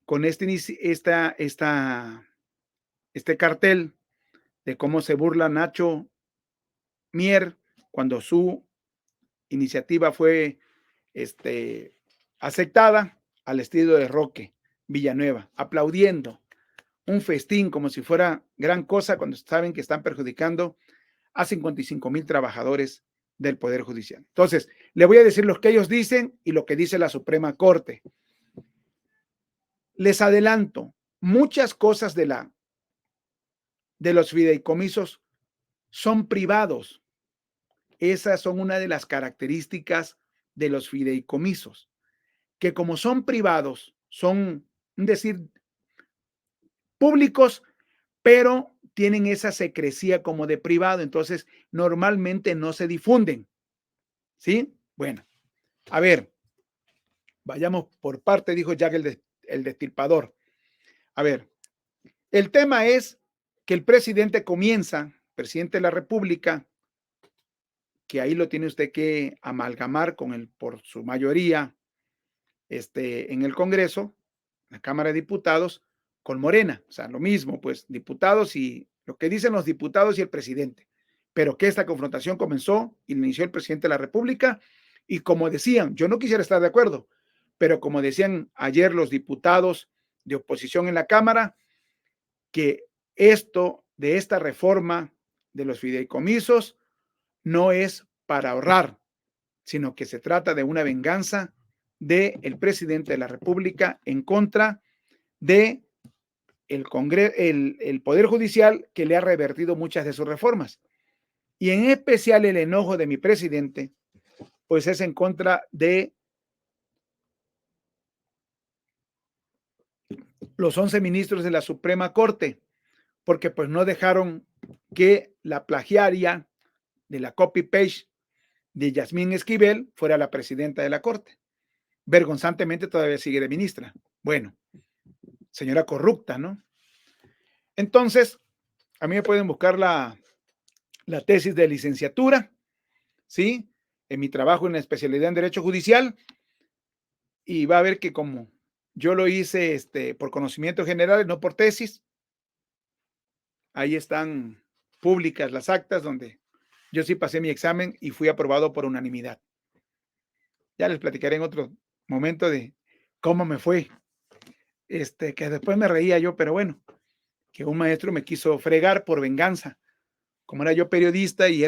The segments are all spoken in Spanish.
con este cartel de cómo se burla Nacho Mier cuando su iniciativa fue aceptada, al estilo de Roque Villanueva, aplaudiendo un festín como si fuera gran cosa cuando saben que están perjudicando a 55,000 trabajadores del Poder Judicial. Entonces, le voy a decir lo que ellos dicen y lo que dice la Suprema Corte. Les adelanto, muchas cosas de los fideicomisos son privados. Esas son una de las características de los fideicomisos, que como son privados, son, es decir, públicos, pero tienen esa secrecía como de privado, entonces normalmente no se difunden. ¿Sí? Bueno, a ver, vayamos por parte, dijo Jack el Destripador. A ver, el tema es que el presidente presidente de la República, que ahí lo tiene usted que amalgamar por su mayoría en el Congreso, la Cámara de Diputados, con Morena. O sea, lo mismo, pues, diputados y lo que dicen los diputados y el presidente. Pero que esta confrontación comenzó, inició el presidente de la República, y como decían, yo no quisiera estar de acuerdo, pero como decían ayer los diputados de oposición en la Cámara, que de esta reforma de los fideicomisos no es para ahorrar, sino que se trata de una venganza del presidente de la República en contra de el Poder Judicial, que le ha revertido muchas de sus reformas. Y en especial el enojo de mi presidente, pues es en contra de los 11 ministros de la Suprema Corte, porque pues no dejaron que la plagiaria de la copy-paste de Yasmín Esquivel fuera la presidenta de la Corte. Vergonzantemente todavía sigue de ministra. Bueno, señora corrupta, ¿no? Entonces, a mí me pueden buscar la tesis de licenciatura, ¿sí? En mi trabajo en la especialidad en Derecho Judicial, y va a ver que como yo lo hice por conocimientos generales, no por tesis, ahí están públicas las actas donde yo sí pasé mi examen y fui aprobado por unanimidad. Ya les platicaré en otro momento de cómo me fue, que después me reía yo, pero bueno, que un maestro me quiso fregar por venganza. Como era yo periodista y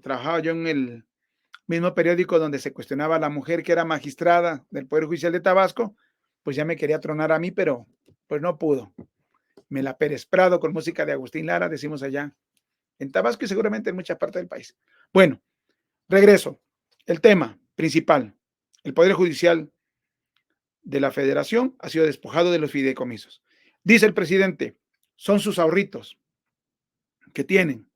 trabajaba yo en el mismo periódico donde se cuestionaba a la mujer que era magistrada del Poder Judicial de Tabasco, pues ya me quería tronar a mí, pero pues no pudo. Me la Pérez Prado con música de Agustín Lara, decimos allá en Tabasco y seguramente en muchas partes del país. Bueno, regreso. El tema principal, el Poder Judicial de la Federación ha sido despojado de los fideicomisos. Dice el presidente, son sus ahorritos que tienen.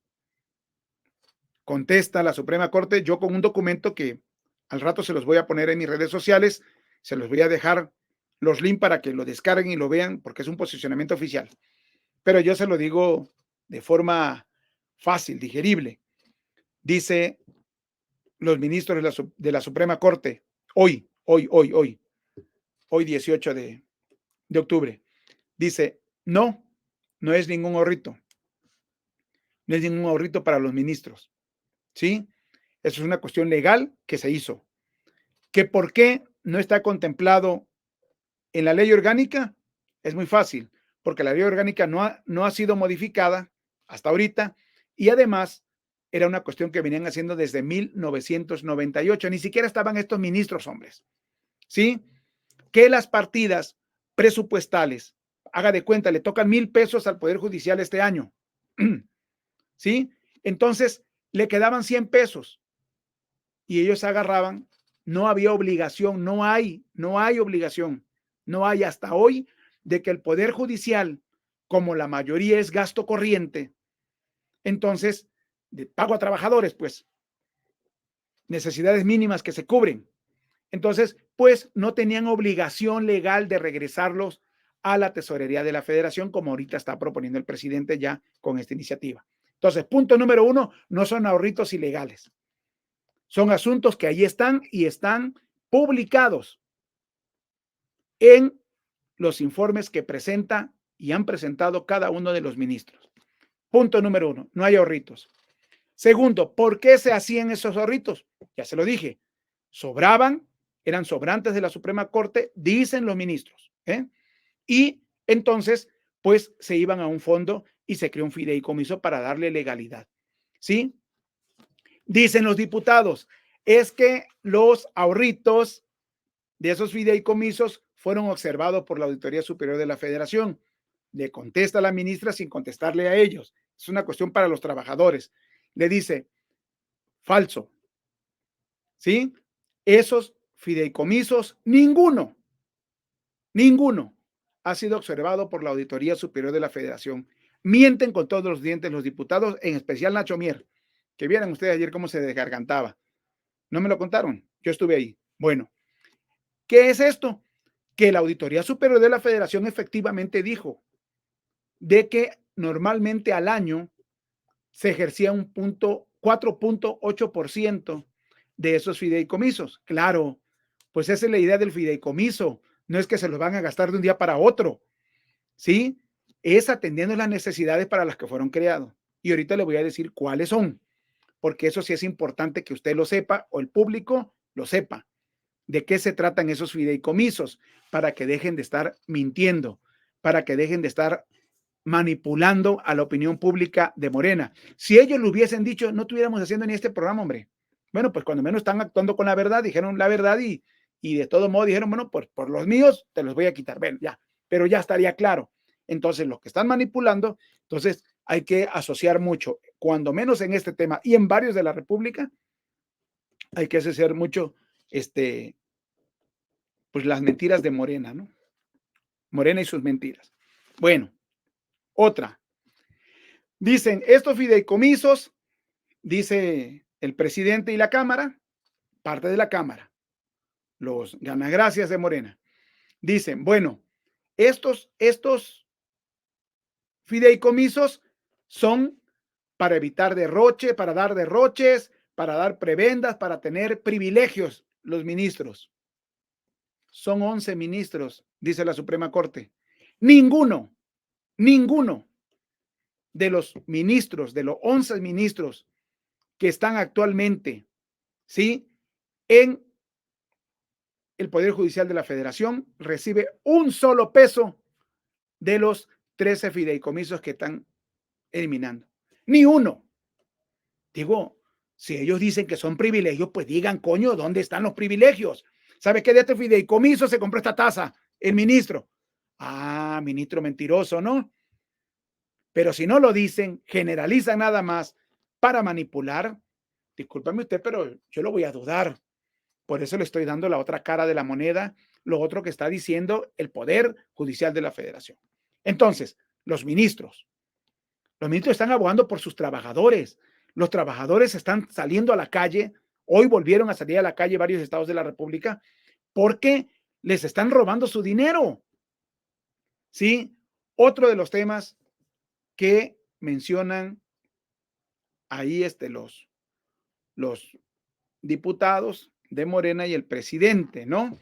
Contesta la Suprema Corte, yo con un documento que al rato se los voy a poner en mis redes sociales, se los voy a dejar los links para que lo descarguen y lo vean, porque es un posicionamiento oficial. Pero yo se lo digo de forma fácil, digerible. Dice los ministros de la Suprema Corte, hoy 18 de octubre, dice, no es ningún ahorrito. No es ningún ahorrito para los ministros. ¿Sí? Eso es una cuestión legal que se hizo. ¿Que por qué no está contemplado en la ley orgánica? Es muy fácil, porque la ley orgánica no ha sido modificada hasta ahorita y además era una cuestión que venían haciendo desde 1998. Ni siquiera estaban estos ministros, hombres. ¿Sí? Que las partidas presupuestales, haga de cuenta, le tocan 1,000 pesos al Poder Judicial este año. ¿Sí? Entonces, le quedaban 100 pesos y ellos agarraban, no había obligación, no hay obligación, no hay hasta hoy de que el Poder Judicial, como la mayoría es gasto corriente, entonces, de pago a trabajadores, pues, necesidades mínimas que se cubren. Entonces, pues, no tenían obligación legal de regresarlos a la tesorería de la Federación, como ahorita está proponiendo el presidente ya con esta iniciativa. Entonces, punto número 1, no son ahorritos ilegales. Son asuntos que ahí están y están publicados en los informes que presenta y han presentado cada uno de los ministros. Punto número 1, no hay ahorritos. Segundo, ¿por qué se hacían esos ahorritos? Ya se lo dije, sobraban, eran sobrantes de la Suprema Corte, dicen los ministros, y entonces, pues se iban a un fondo y se creó un fideicomiso para darle legalidad, ¿sí? Dicen los diputados, es que los ahorritos de esos fideicomisos fueron observados por la Auditoría Superior de la Federación. Le contesta la ministra sin contestarle a ellos. Es una cuestión para los trabajadores. Le dice, falso. ¿Sí? Esos fideicomisos, ninguno ha sido observado por la Auditoría Superior de la Federación. Mienten con todos los dientes los diputados, en especial Nacho Mier, que vieran ustedes ayer cómo se desgargantaba. No me lo contaron, yo estuve ahí. Bueno, ¿qué es esto? Que la Auditoría Superior de la Federación efectivamente dijo de que normalmente al año se ejercía un 4.8% de esos fideicomisos. Claro, pues esa es la idea del fideicomiso. No es que se los van a gastar de un día para otro, ¿sí? Es atendiendo las necesidades para las que fueron creados. Y ahorita le voy a decir cuáles son, porque eso sí es importante que usted lo sepa o el público lo sepa. ¿De qué se tratan esos fideicomisos? Para que dejen de estar mintiendo, para que dejen de estar manipulando a la opinión pública de Morena. Si ellos lo hubiesen dicho, no estuviéramos haciendo ni este programa, hombre. Bueno, pues cuando menos están actuando con la verdad, dijeron la verdad y de todo modo dijeron, bueno, pues por los míos te los voy a quitar. Bueno, ya, pero ya estaría claro. Entonces, los que están manipulando, entonces hay que asociar mucho, cuando menos en este tema y en varios de la República, hay que asociar mucho, pues las mentiras de Morena, ¿no? Morena y sus mentiras. Bueno, otra. Dicen, estos fideicomisos, dice el presidente y la Cámara, parte de la Cámara, los ganagracias de Morena, dicen, bueno, estos fideicomisos son para evitar derroche, para dar derroches, para dar prebendas, para tener privilegios los ministros. Son 11 ministros, dice la Suprema Corte. Ninguno de los ministros, de los 11 ministros que están actualmente, ¿sí?, en el Poder Judicial de la Federación, recibe un solo peso de los 13 fideicomisos que están eliminando. Ni uno. Digo, si ellos dicen que son privilegios, pues digan, coño, ¿dónde están los privilegios? ¿Sabe qué de este fideicomiso se compró esta taza? El ministro. Ah, ministro mentiroso, ¿no? Pero si no lo dicen, generalizan nada más para manipular. Discúlpame usted, pero yo lo voy a dudar. Por eso le estoy dando la otra cara de la moneda, lo otro que está diciendo el Poder Judicial de la Federación. Entonces, los ministros están abogando por sus trabajadores. Los trabajadores están saliendo a la calle. Hoy volvieron a salir a la calle varios estados de la República porque les están robando su dinero. ¿Sí? Otro de los temas que mencionan ahí los diputados de Morena y el presidente, ¿no?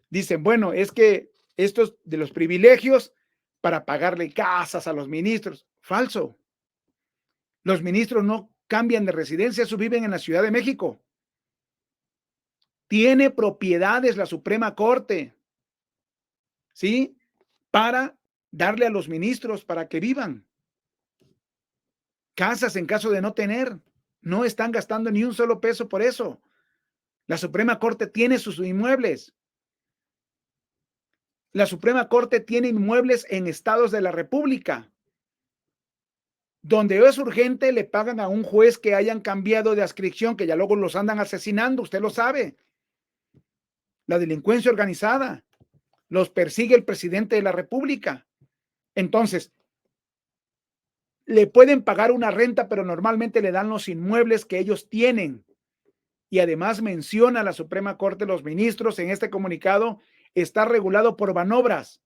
Dicen, bueno, es que estos de los privilegios para pagarle casas a los ministros. Falso. Los ministros no cambian de residencia, ellos viven en la Ciudad de México. Tiene propiedades la Suprema Corte, ¿sí? Para darle a los ministros para que vivan. Casas en caso de no tener. No están gastando ni un solo peso por eso. La Suprema Corte tiene sus inmuebles. La Suprema Corte tiene inmuebles en estados de la República. Donde es urgente, le pagan a un juez que hayan cambiado de adscripción, que ya luego los andan asesinando, usted lo sabe. La delincuencia organizada los persigue el presidente de la República. Entonces, le pueden pagar una renta, pero normalmente le dan los inmuebles que ellos tienen. Y además menciona la Suprema Corte, los ministros en este comunicado, está regulado por Banobras.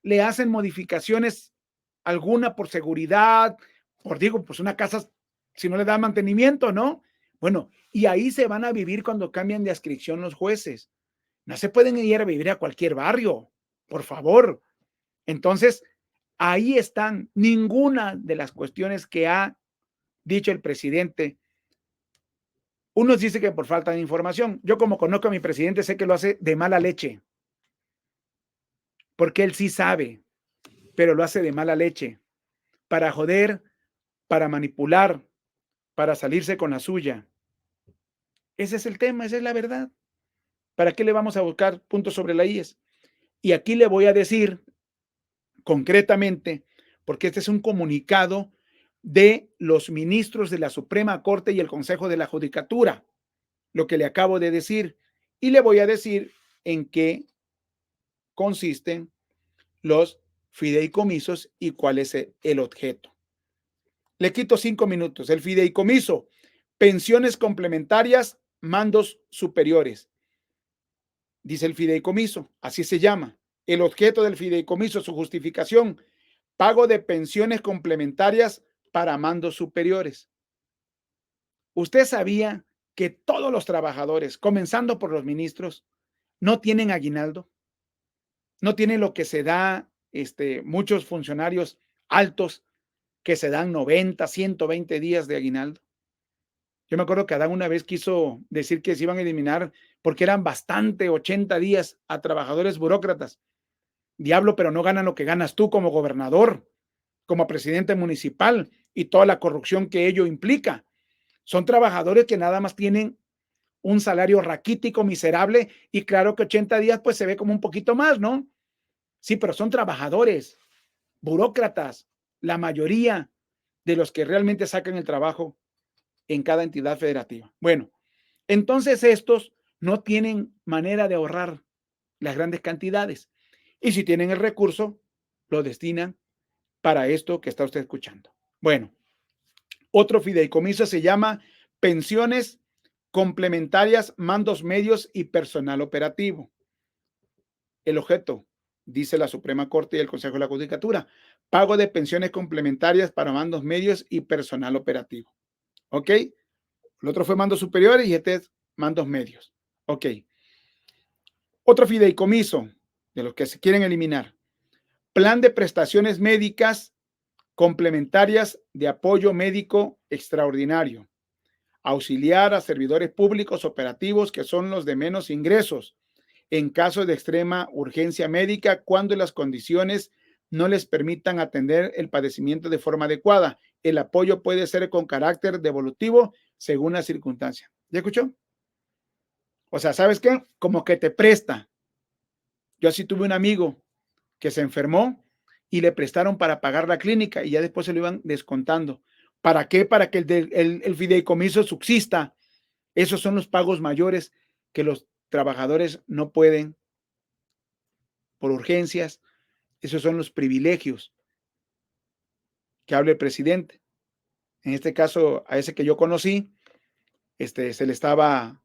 Le hacen modificaciones, alguna por seguridad, pues una casa, si no le da mantenimiento, ¿no? Bueno, y ahí se van a vivir cuando cambian de adscripción los jueces. No se pueden ir a vivir a cualquier barrio. por favor. Entonces, ahí están ninguna de las cuestiones que ha dicho el presidente. Unos dicen que por falta de información. Yo, como conozco a mi presidente, sé que lo hace de mala leche, porque él sí sabe, pero lo hace de mala leche, para joder, para manipular, para salirse con la suya. Ese es el tema, esa es la verdad. ¿Para qué le vamos a buscar puntos sobre la IES? Y aquí le voy a decir concretamente, porque este es un comunicado de los ministros de la Suprema Corte y el Consejo de la Judicatura, lo que le acabo de decir, y le voy a decir en qué consisten los fideicomisos y cuál es el objeto. Le quito 5 minutos. El fideicomiso, pensiones complementarias, mandos superiores. Dice el fideicomiso, así se llama. El objeto del fideicomiso, su justificación, pago de pensiones complementarias para mandos superiores. ¿Usted sabía que todos los trabajadores, comenzando por los ministros, no tienen aguinaldo? No tienen lo que se da muchos funcionarios altos que se dan 90, 120 días de aguinaldo. Yo me acuerdo que Adán una vez quiso decir que se iban a eliminar porque eran bastante 80 días a trabajadores burócratas. Diablo, pero no ganan lo que ganas tú como gobernador, como presidente municipal y toda la corrupción que ello implica. Son trabajadores que nada más tienen un salario raquítico, miserable, y claro que 80 días pues se ve como un poquito más, ¿no? Sí, pero son trabajadores, burócratas, la mayoría de los que realmente sacan el trabajo en cada entidad federativa. Bueno, entonces estos no tienen manera de ahorrar las grandes cantidades. Y si tienen el recurso, lo destinan para esto que está usted escuchando. Bueno, otro fideicomiso se llama pensiones complementarias, mandos medios y personal operativo. El objeto, dice la Suprema Corte y el Consejo de la Judicatura, pago de pensiones complementarias para mandos medios y personal operativo. ¿Ok? El otro fue mandos superiores y este es mandos medios. Ok. Otro fideicomiso de los que se quieren eliminar. Plan de prestaciones médicas complementarias de apoyo médico extraordinario. Auxiliar a servidores públicos operativos que son los de menos ingresos en caso de extrema urgencia médica cuando las condiciones no les permitan atender el padecimiento de forma adecuada. El apoyo puede ser con carácter devolutivo según la circunstancia. ¿Ya escuchó? O sea, ¿sabes qué? Como que te presta. Yo así tuve un amigo que se enfermó y le prestaron para pagar la clínica y ya después se lo iban descontando. ¿Para qué? Para que el fideicomiso subsista. Esos son los pagos mayores que los trabajadores no pueden por urgencias. Esos son los privilegios que habla el presidente. En este caso, a ese que yo conocí, se le estaba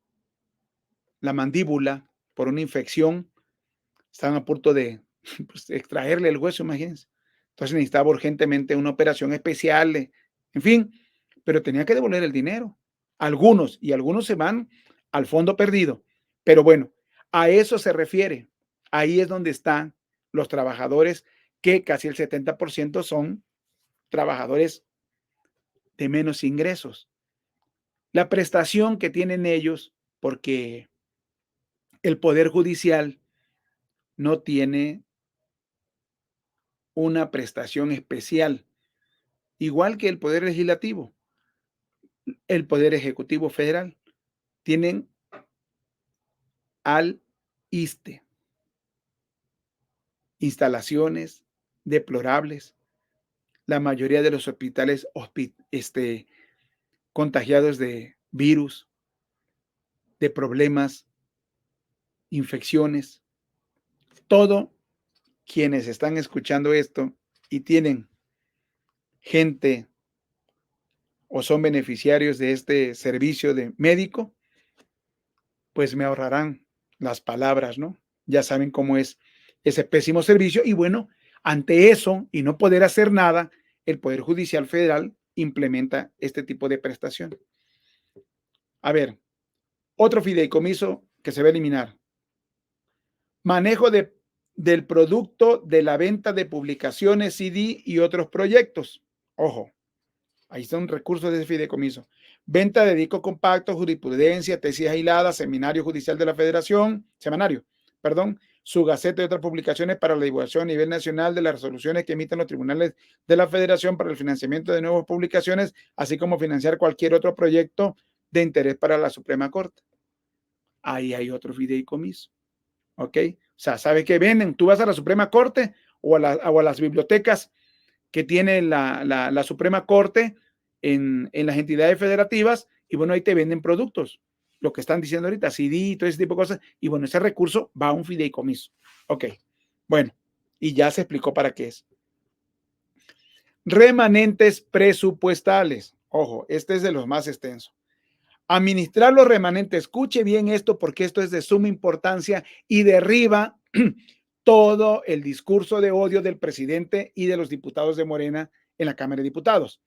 la mandíbula por una infección. Estaban a punto de pues, extraerle el hueso, imagínense. Entonces necesitaba urgentemente una operación especial, en fin, pero tenía que devolver el dinero. Algunos, y algunos se van al fondo perdido. Pero bueno, a eso se refiere. Ahí es donde están los trabajadores, que casi el 70% son trabajadores de menos ingresos. La prestación que tienen ellos, porque el Poder Judicial no tiene una prestación especial, igual que el Poder Legislativo, el Poder Ejecutivo Federal, tienen al ISSSTE, instalaciones deplorables, la mayoría de los hospitales contagiados de virus, de problemas, infecciones, todo quienes están escuchando esto y tienen gente o son beneficiarios de este servicio de médico, pues me ahorrarán las palabras, ¿no? Ya saben cómo es ese pésimo servicio y bueno, ante eso y no poder hacer nada, el Poder Judicial Federal implementa este tipo de prestación. A ver, otro fideicomiso que se va a eliminar. Manejo de del producto de la venta de publicaciones, CD y otros proyectos. Ojo, ahí son recursos de ese fideicomiso. Venta de discos compactos, jurisprudencia, tesis aisladas, seminario judicial de la Federación, semanario, perdón, su gaceta y otras publicaciones para la divulgación a nivel nacional de las resoluciones que emiten los tribunales de la Federación para el financiamiento de nuevas publicaciones, así como financiar cualquier otro proyecto de interés para la Suprema Corte. Ahí hay otro fideicomiso. ¿Ok? O sea, ¿sabes qué venden? Tú vas a la Suprema Corte o a las bibliotecas que tiene la Suprema Corte en las entidades federativas y bueno, ahí te venden productos. Lo que están diciendo ahorita, CD, todo ese tipo de cosas. Y bueno, ese recurso va a un fideicomiso. Ok, bueno, y ya se explicó para qué es. Remanentes presupuestales. Ojo, este es de los más extensos. Administrar los remanentes. Escuche bien esto porque esto es de suma importancia y derriba todo el discurso de odio del presidente y de los diputados de Morena en la Cámara de Diputados.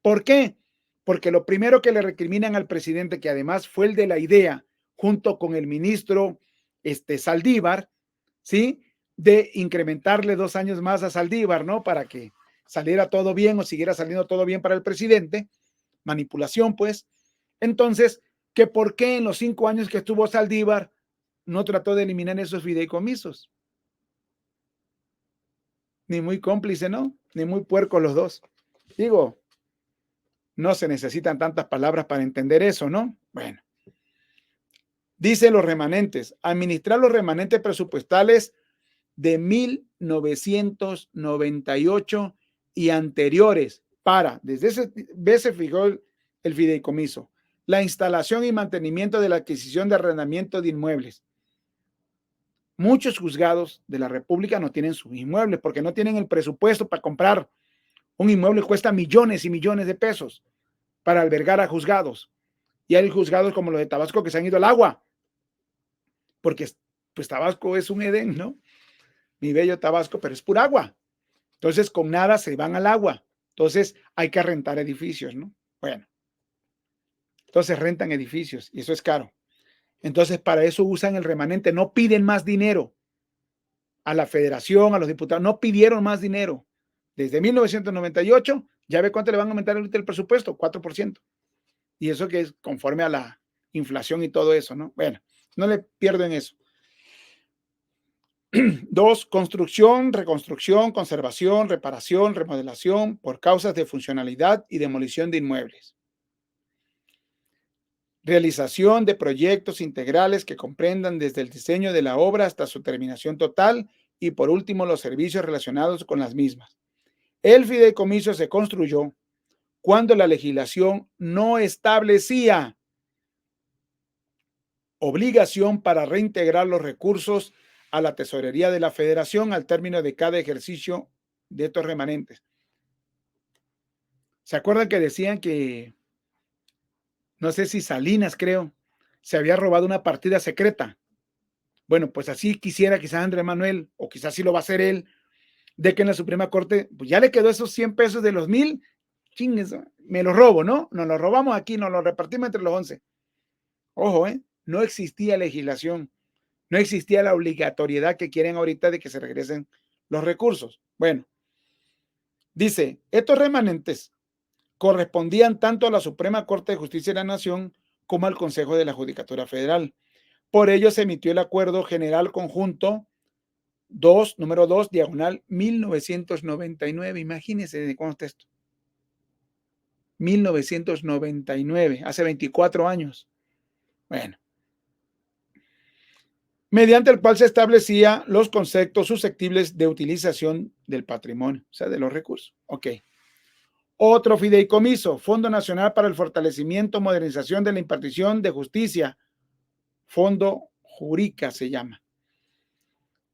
¿Por qué? Porque lo primero que le recriminan al presidente, que además fue el de la idea, junto con el ministro Saldívar, ¿sí? De incrementarle 2 años más a Saldívar, ¿no? Para que saliera todo bien o siguiera saliendo todo bien para el presidente. Manipulación, pues. Entonces, que por qué en los 5 años que estuvo Saldívar no trató de eliminar esos fideicomisos. Ni muy cómplice, ¿no? Ni muy puerco los dos. Digo, no se necesitan tantas palabras para entender eso, ¿no? Bueno. Dice los remanentes, administrar los remanentes presupuestales de 1998 y anteriores para, desde ese vez se fijó el fideicomiso, la instalación y mantenimiento de la adquisición de arrendamiento de inmuebles. Muchos juzgados de la República no tienen sus inmuebles porque no tienen el presupuesto para comprar un inmueble que cuesta millones y millones de pesos para albergar a juzgados. Y hay juzgados como los de Tabasco que se han ido al agua, porque pues Tabasco es un Edén, ¿no? Mi bello Tabasco, pero es pura agua. Entonces, con nada se van al agua. Entonces, hay que rentar edificios, ¿no? Bueno, entonces rentan edificios y eso es caro. Entonces, para eso usan el remanente. No piden más dinero a la federación, a los diputados. No pidieron más dinero. Desde 1998, ya ve cuánto le van a aumentar ahorita el presupuesto, 4%. Y eso que es conforme a la inflación y todo eso, ¿no? Bueno, no le pierdo en eso. 2, construcción, reconstrucción, conservación, reparación, remodelación por causas de funcionalidad y demolición de inmuebles. Realización de proyectos integrales que comprendan desde el diseño de la obra hasta su terminación total y por último los servicios relacionados con las mismas. El fideicomiso se construyó cuando la legislación no establecía obligación para reintegrar los recursos a la tesorería de la Federación al término de cada ejercicio de estos remanentes. ¿Se acuerdan que decían que, no sé si Salinas, creo, se había robado una partida secreta? Bueno, pues así quisiera quizás Andrés Manuel, o quizás sí lo va a hacer él, de que en la Suprema Corte, pues ya le quedó esos 100 pesos de los 1,000, chingues, me los robo, ¿no? Nos los robamos aquí, nos los repartimos entre los 11. Ojo, no existía legislación, no existía la obligatoriedad que quieren ahorita de que se regresen los recursos. Bueno, dice, estos remanentes correspondían tanto a la Suprema Corte de Justicia de la Nación como al Consejo de la Judicatura Federal. Por ello se emitió el Acuerdo General Conjunto 2, número 2, diagonal 1999. Imagínense de cuándo está esto. 1999, hace 24 años. Bueno. Mediante el cual se establecía los conceptos susceptibles de utilización del patrimonio, o sea, de los recursos. Ok. Otro fideicomiso, Fondo Nacional para el Fortalecimiento, Modernización de la Impartición de Justicia, Fondo Jurica se llama.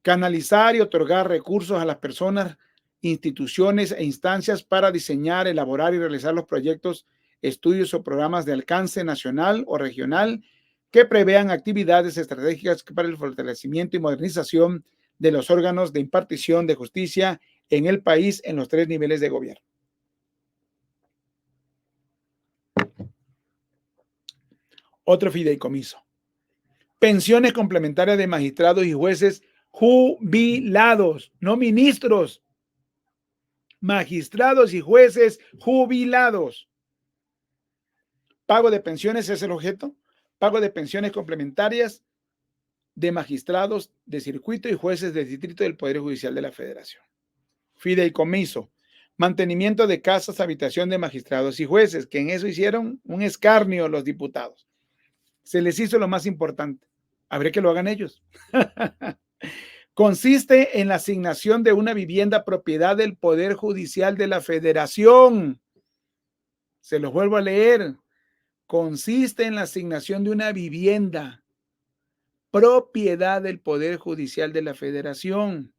Canalizar y otorgar recursos a las personas, instituciones e instancias para diseñar, elaborar y realizar los proyectos, estudios o programas de alcance nacional o regional que prevean actividades estratégicas para el fortalecimiento y modernización de los órganos de impartición de justicia en el país en los 3 niveles de gobierno. Otro fideicomiso. Pensiones complementarias de magistrados y jueces jubilados, no ministros, magistrados y jueces jubilados. Pago de pensiones es el objeto, pago de pensiones complementarias de magistrados de circuito y jueces de distrito del Poder Judicial de la Federación. Fideicomiso, mantenimiento de casas, habitación de magistrados y jueces, que en eso hicieron un escarnio los diputados. Se les hizo lo más importante. Habría que lo hagan ellos. Consiste en la asignación de una vivienda propiedad del Poder Judicial de la Federación. Se los vuelvo a leer. Consiste en la asignación de una vivienda propiedad del Poder Judicial de la Federación,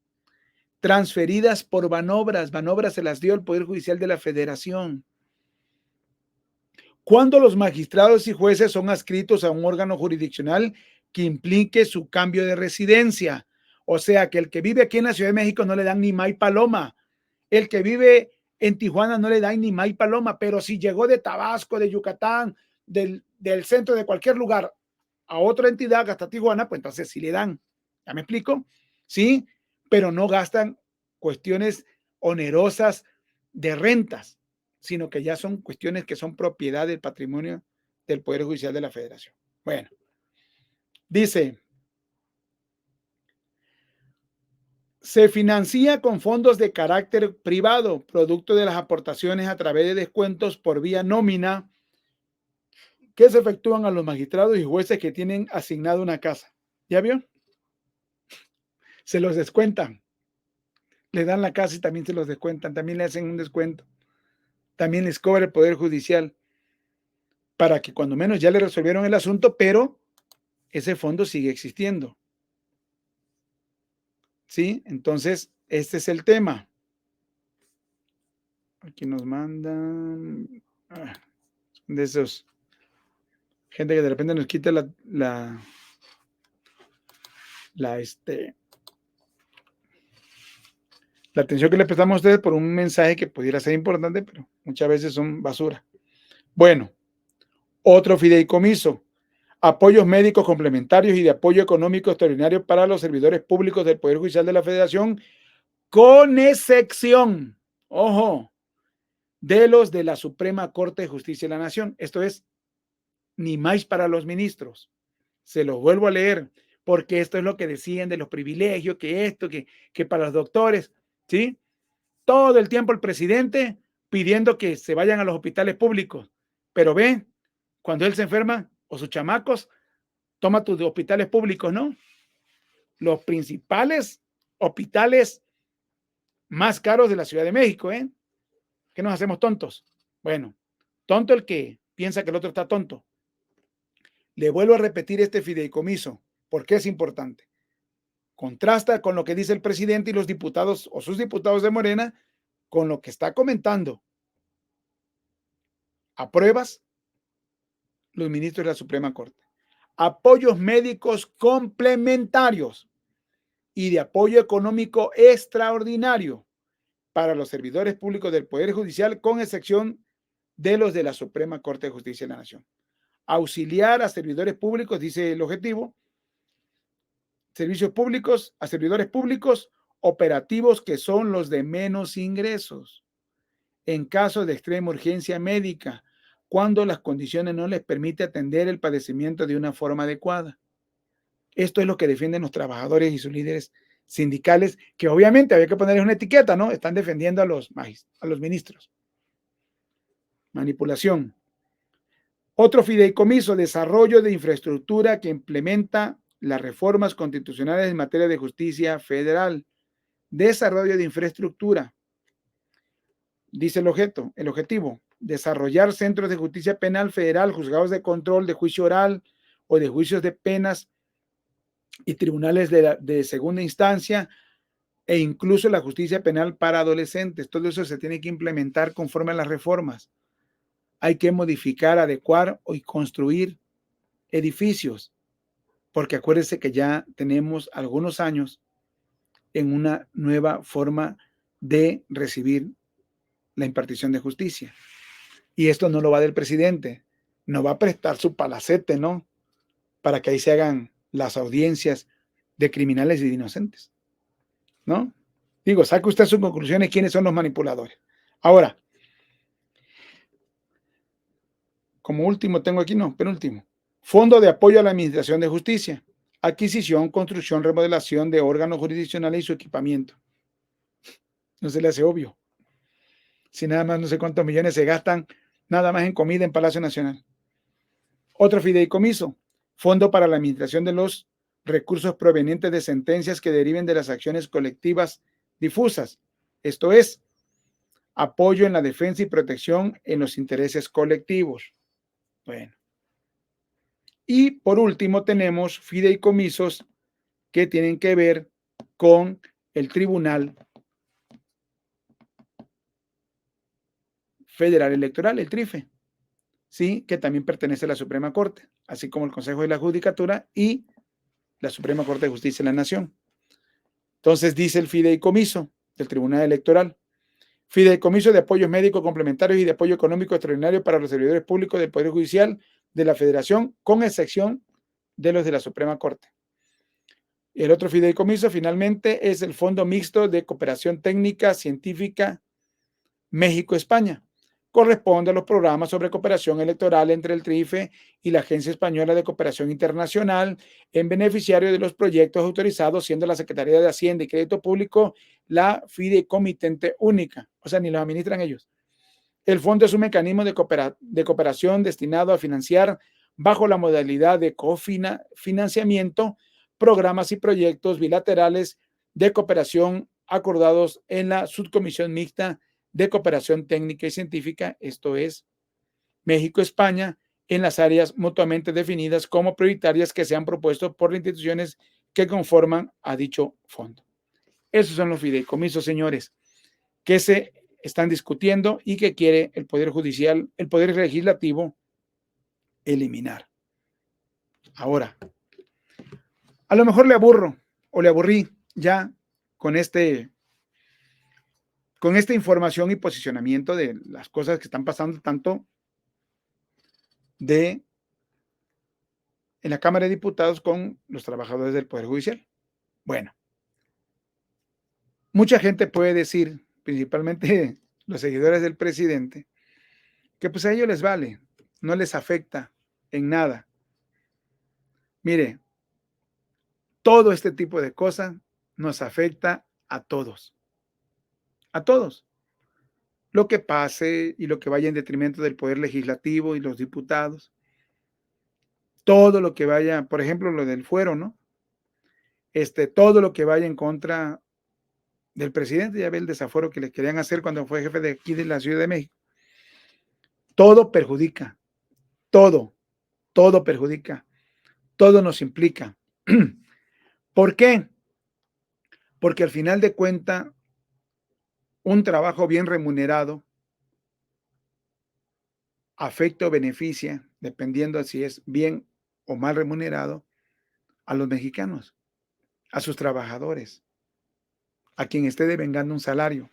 transferidas por Banobras. Banobras se las dio el Poder Judicial de la Federación. Cuando los magistrados y jueces son adscritos a un órgano jurisdiccional que implique su cambio de residencia. O sea, que el que vive aquí en la Ciudad de México no le dan ni may paloma. El que vive en Tijuana no le dan ni may paloma, pero si llegó de Tabasco, de Yucatán, del centro, de cualquier lugar, a otra entidad, hasta Tijuana, pues entonces sí le dan. ¿Ya me explico? Sí, pero no gastan cuestiones onerosas de rentas, sino que ya son cuestiones que son propiedad del patrimonio del Poder Judicial de la Federación. Bueno, dice, se financia con fondos de carácter privado, producto de las aportaciones a través de descuentos por vía nómina que se efectúan a los magistrados y jueces que tienen asignado una casa. ¿Ya vio? Se los descuentan. Le dan la casa y también se los descuentan. También le hacen un descuento. También les cobra el Poder Judicial para que cuando menos ya le resolvieron el asunto, pero ese fondo sigue existiendo. ¿Sí? Entonces, este es el tema. Aquí nos mandan de esos gente que de repente nos quita la atención que le prestamos a ustedes por un mensaje que pudiera ser importante, pero muchas veces son basura. Bueno, otro fideicomiso, apoyos médicos complementarios y de apoyo económico extraordinario para los servidores públicos del Poder Judicial de la Federación, con excepción, ojo, de los de la Suprema Corte de Justicia de la Nación. Esto es, ni más para los ministros. Se los vuelvo a leer, porque esto es lo que decían de los privilegios, que esto, que para los doctores, ¿sí? Todo el tiempo el presidente pidiendo que se vayan a los hospitales públicos, pero ve, cuando él se enferma o sus chamacos, toma tus hospitales públicos, ¿no? Los principales hospitales más caros de la Ciudad de México, ¿eh? ¿Qué nos hacemos tontos? Bueno, tonto el que piensa que el otro está tonto. Le vuelvo a repetir este fideicomiso, porque es importante. Contrasta con lo que dice el presidente y los diputados o sus diputados de Morena con lo que está comentando. ¿Apruebas? Los ministros de la Suprema Corte. Apoyos médicos complementarios y de apoyo económico extraordinario para los servidores públicos del Poder Judicial, con excepción de los de la Suprema Corte de Justicia de la Nación. Auxiliar a servidores públicos, dice el objetivo, servicios públicos, a servidores públicos operativos que son los de menos ingresos, en caso de extrema urgencia médica, cuando las condiciones no les permiten atender el padecimiento de una forma adecuada. Esto es lo que defienden los trabajadores y sus líderes sindicales, que obviamente había que ponerles una etiqueta, ¿no? Están defendiendo a los ministros. Manipulación. Otro fideicomiso, desarrollo de infraestructura que implementa las reformas constitucionales en materia de justicia federal. Desarrollo de infraestructura. Dice el objetivo, desarrollar centros de justicia penal federal, juzgados de control, de juicio oral o de juicios de penas y tribunales de segunda instancia, e incluso la justicia penal para adolescentes. Todo eso se tiene que implementar conforme a las reformas. Hay que modificar, adecuar y construir edificios, porque acuérdense que ya tenemos algunos años en una nueva forma de recibir la impartición de justicia. Y esto no lo va del presidente, no va a prestar su palacete, ¿no? Para que ahí se hagan las audiencias de criminales y de inocentes, ¿no? Digo, saque usted sus conclusiones, quiénes son los manipuladores. Ahora, como último tengo aquí, no, penúltimo. Fondo de apoyo a la Administración de Justicia. Adquisición, construcción, remodelación de órganos jurisdiccionales y su equipamiento. No se le hace obvio. Si nada más no sé cuántos millones se gastan nada más en comida en Palacio Nacional. Otro fideicomiso. Fondo para la administración de los recursos provenientes de sentencias que deriven de las acciones colectivas difusas. Esto es, apoyo en la defensa y protección en los intereses colectivos. Bueno. Y por último tenemos fideicomisos que tienen que ver con el Tribunal Federal Electoral, el TRIFE, ¿sí? Que también pertenece a la Suprema Corte, así como el Consejo de la Judicatura y la Suprema Corte de Justicia de la Nación. Entonces dice el fideicomiso del Tribunal Electoral. Fideicomiso de apoyos médicos complementarios y de apoyo económico extraordinario para los servidores públicos del Poder Judicial de la Federación, con excepción de los de la Suprema Corte. El otro fideicomiso, finalmente, es el Fondo Mixto de Cooperación Técnica Científica México-España. Corresponde a los programas sobre cooperación electoral entre el TRIFE y la Agencia Española de Cooperación Internacional en beneficiario de los proyectos autorizados, siendo la Secretaría de Hacienda y Crédito Público la fideicomitente única. O sea, ni los administran ellos. El fondo es un mecanismo de cooperación destinado a financiar bajo la modalidad de cofinanciamiento programas y proyectos bilaterales de cooperación acordados en la Subcomisión Mixta de Cooperación Técnica y Científica, esto es México-España, en las áreas mutuamente definidas como prioritarias que se han propuesto por las instituciones que conforman a dicho fondo. Esos son los fideicomisos, señores, que se están discutiendo y que quiere el Poder Judicial, el Poder Legislativo eliminar. Ahora, a lo mejor le aburro o le aburrí ya con esta información y posicionamiento de las cosas que están pasando tanto en la Cámara de Diputados con los trabajadores del Poder Judicial. Bueno, mucha gente puede decir, principalmente los seguidores del presidente, que pues a ellos les vale, no les afecta en nada. Mire, todo este tipo de cosas nos afecta a todos. A todos. Lo que pase y lo que vaya en detrimento del Poder Legislativo y los diputados. Todo lo que vaya, por ejemplo, lo del fuero, ¿no? Todo lo que vaya en contra del presidente, ya ve el desaforo que le querían hacer cuando fue jefe de aquí de la Ciudad de México. Todo perjudica, todo perjudica, todo nos implica. ¿Por qué? Porque al final de cuentas, un trabajo bien remunerado afecta o beneficia, dependiendo si es bien o mal remunerado, a los mexicanos, a sus trabajadores, a quien esté devengando un salario.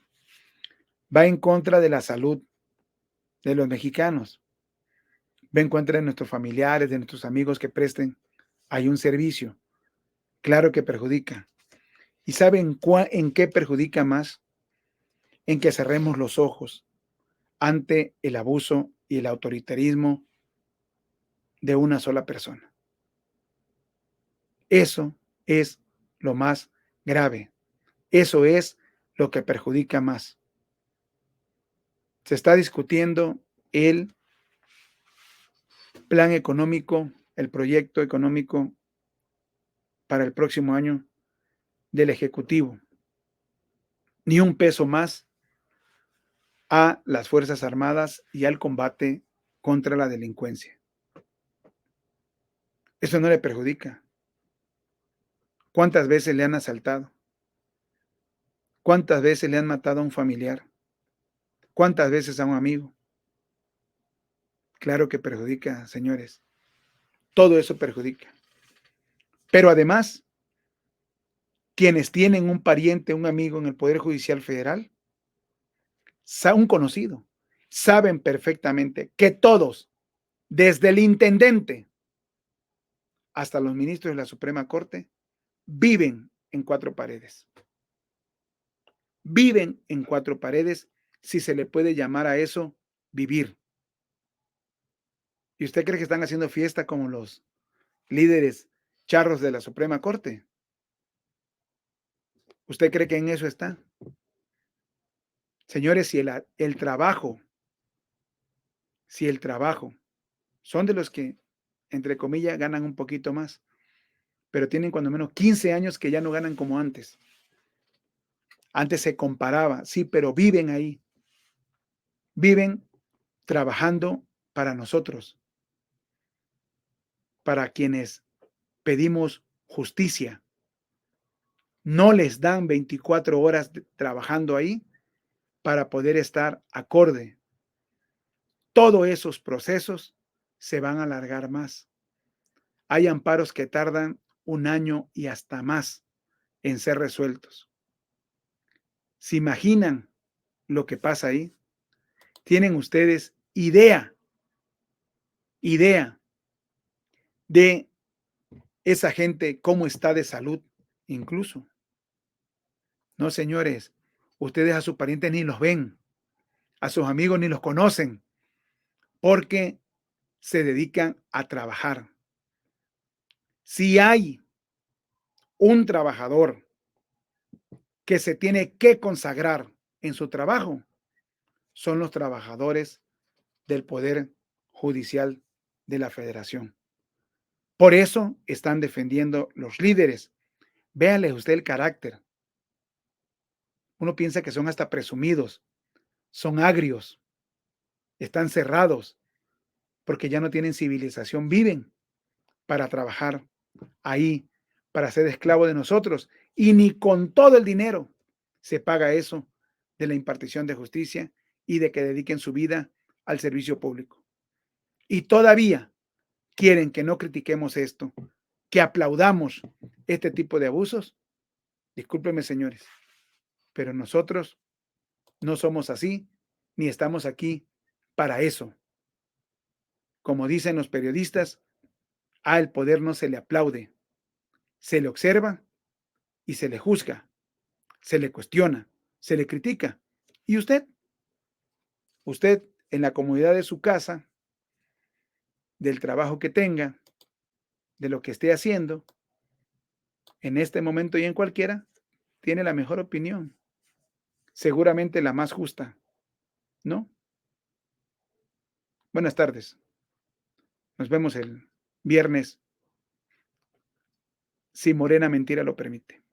Va en contra de la salud de los mexicanos, va en contra de nuestros familiares, de nuestros amigos que presten ahí un servicio. Claro que perjudica. ¿Y saben en qué perjudica más? En que cerremos los ojos ante el abuso y el autoritarismo de una sola persona. Eso es lo más grave. Eso es lo que perjudica más. Se está discutiendo el plan económico, el proyecto económico para el próximo año del Ejecutivo. Ni un peso más a las Fuerzas Armadas y al combate contra la delincuencia. Eso no le perjudica. ¿Cuántas veces le han asaltado? ¿Cuántas veces le han matado a un familiar? ¿Cuántas veces a un amigo? Claro que perjudica, señores. Todo eso perjudica. Pero además, quienes tienen un pariente, un amigo en el Poder Judicial Federal, un conocido, saben perfectamente que todos, desde el intendente hasta los ministros de la Suprema Corte, viven en cuatro paredes. Viven en cuatro paredes, si se le puede llamar a eso vivir. ¿Y usted cree que están haciendo fiesta como los líderes charros de la Suprema Corte? ¿Usted cree que en eso está? Señores, si el trabajo son de los que, entre comillas, ganan un poquito más, pero tienen cuando menos 15 años que ya no ganan como antes. Antes se comparaba, sí, pero viven ahí. Viven trabajando para nosotros, para quienes pedimos justicia. No les dan 24 horas trabajando ahí para poder estar acorde. Todos esos procesos se van a alargar más. Hay amparos que tardan un año y hasta más en ser resueltos. ¿Se imaginan lo que pasa ahí? ¿Tienen ustedes idea de esa gente cómo está de salud incluso? No, señores, ustedes a sus parientes ni los ven, a sus amigos ni los conocen, porque se dedican a trabajar. Si hay un trabajador que se tiene que consagrar en su trabajo, son los trabajadores del Poder Judicial de la Federación. Por eso están defendiendo los líderes. Véale usted el carácter. Uno piensa que son hasta presumidos, son agrios, están cerrados, porque ya no tienen civilización, viven para trabajar ahí, para ser esclavo de nosotros, y ni con todo el dinero se paga eso de la impartición de justicia y de que dediquen su vida al servicio público. Y todavía quieren que no critiquemos esto, que aplaudamos este tipo de abusos. Discúlpenme, señores, pero nosotros no somos así, ni estamos aquí para eso. Como dicen los periodistas, al poder no se le aplaude, se le observa y se le juzga, se le cuestiona, se le critica. ¿Y usted en la comodidad de su casa, del trabajo que tenga, de lo que esté haciendo, en este momento y en cualquiera, tiene la mejor opinión, seguramente la más justa, ¿no? Buenas tardes. Nos vemos el viernes, si Morena Mentira lo permite.